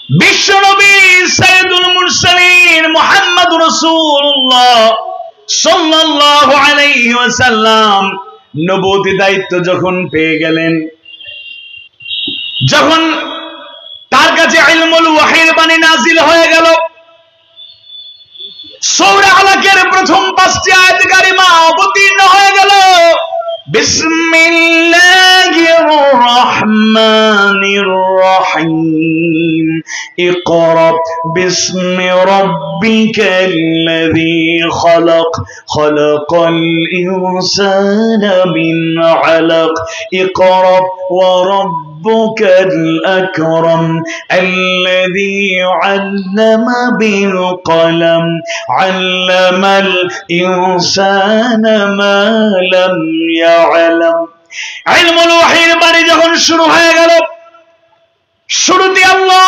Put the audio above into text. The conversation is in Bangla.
বিশ্বনবী সাইয়্যিদুল মুরসালিন মুহাম্মদুর রাসূলুল্লাহ সাল্লাল্লাহু আলাইহি ওয়াসাল্লাম নবুয়তি দায়িত্ব যখন পেয়ে গেলেন, যখন তার কাছে ইলমুল ওয়াহির বাণী নাযিল হয়ে গেল, সূরা আলাকের প্রথম 5টি আয়াত কারিমা অবতীর্ণ হয়ে গেল। বিসমিল্লাহির রহমানির রহিম ইকরা বিসমি রাব্বিকাল্লাযী খালাক খালাকাল ইনসানা মিন আলাক ইকরা ওয়া রাব্বুকাল আকরাম আল্লাযী আল্লামা বিল কলম আল্লামাল ইনসানা মা লাম ইয়ালাম। ইলমুল ওয়াহির বাণী যখন শুরু হয়ে গেল, শুরুতে আল্লাহ